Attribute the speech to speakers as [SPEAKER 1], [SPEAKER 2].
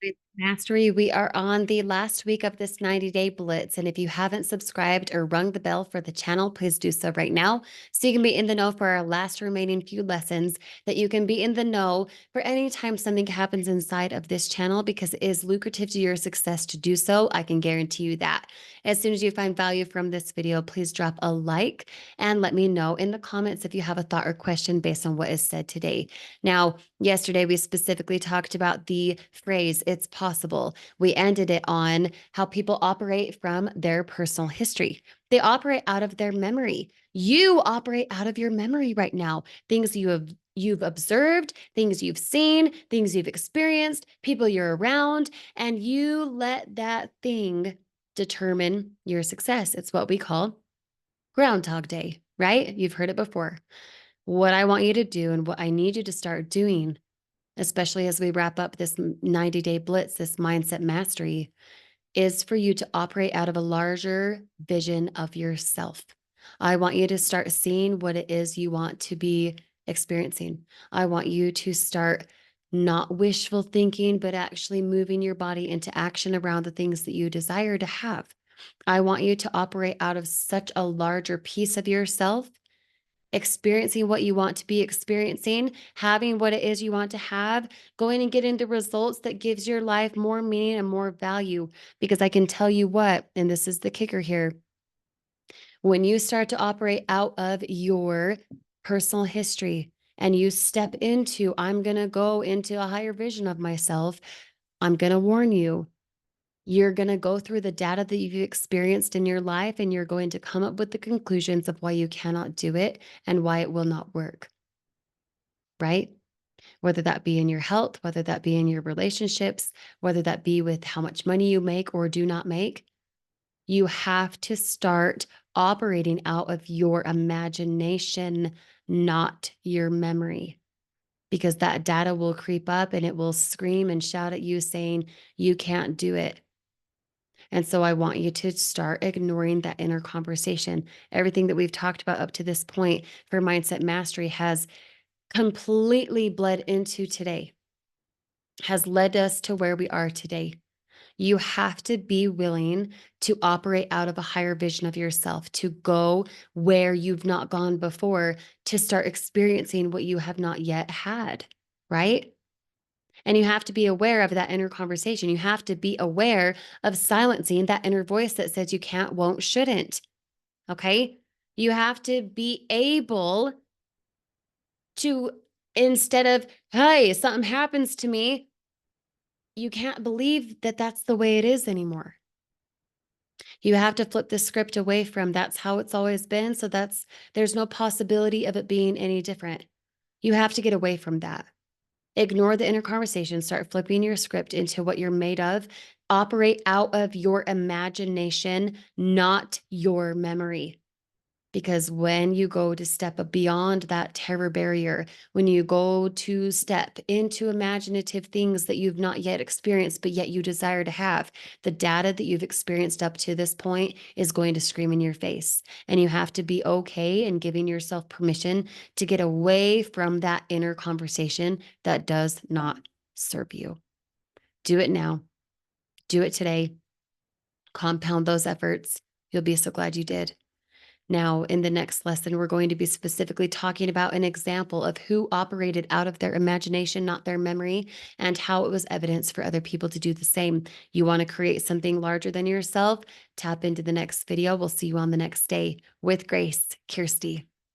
[SPEAKER 1] With Mastery, we are on the last week of this 90-day blitz. And if you haven't subscribed or rung the bell for the channel, please do so right now so you can be in the know for our last remaining few lessons, that you can be in the know for any time something happens inside of this channel, because it is lucrative to your success to do so. I can guarantee you that. As soon as you find value from this video, please drop a like and let me know in the comments if you have a thought or question based on what is said today. Now, yesterday we specifically talked about the phrase, it's possible. We ended it on how people operate from their personal history. They operate out of their memory. You operate out of your memory right now. Things you've observed, things you've seen, things you've experienced, people you're around, and you let that thing determine your success. It's what we call Groundhog Day, right? You've heard it before. What I want you to do and what I need you to start doing, especially as we wrap up this 90-day blitz, this mindset mastery, is for you to operate out of a larger vision of yourself. I want you to start seeing what it is you want to be experiencing. I want you to start not wishful thinking, but actually moving your body into action around the things that you desire to have. I want you to operate out of such a larger piece of yourself, experiencing what you want to be experiencing, having what it is you want to have, going and getting the results that gives your life more meaning and more value. Because I can tell you what, and this is the kicker here, when you start to operate out of your personal history and you step into, I'm going to go into a higher vision of myself, I'm going to warn you, you're going to go through the data that you've experienced in your life, and you're going to come up with the conclusions of why you cannot do it and why it will not work, right? Whether that be in your health, whether that be in your relationships, whether that be with how much money you make or do not make, you have to start operating out of your imagination, not your memory, because that data will creep up and it will scream and shout at you saying, you can't do it. And so I want you to start ignoring that inner conversation. Everything that we've talked about up to this point for mindset mastery has completely bled into today, has led us to where we are today. You have to be willing to operate out of a higher vision of yourself, to go where you've not gone before, to start experiencing what you have not yet had, right? And you have to be aware of that inner conversation. You have to be aware of silencing that inner voice that says you can't, won't, shouldn't. Okay. You have to be able to, instead of, hey, something happens to me, you can't believe that that's the way it is anymore. You have to flip the script away from that's how it's always been. So there's no possibility of it being any different. You have to get away from that. Ignore the inner conversation, start flipping your script into what you're made of. Operate out of your imagination, not your memory. Because when you go to step beyond that terror barrier, when you go to step into imaginative things that you've not yet experienced, but yet you desire to have, the data that you've experienced up to this point is going to scream in your face. And you have to be okay and giving yourself permission to get away from that inner conversation that does not serve you. Do it now. Do it today. Compound those efforts. You'll be so glad you did. Now, in the next lesson, we're going to be specifically talking about an example of who operated out of their imagination, not their memory, and how it was evidence for other people to do the same. You want to create something larger than yourself? Tap into the next video. We'll see you on the next day. With grace, Kirsty.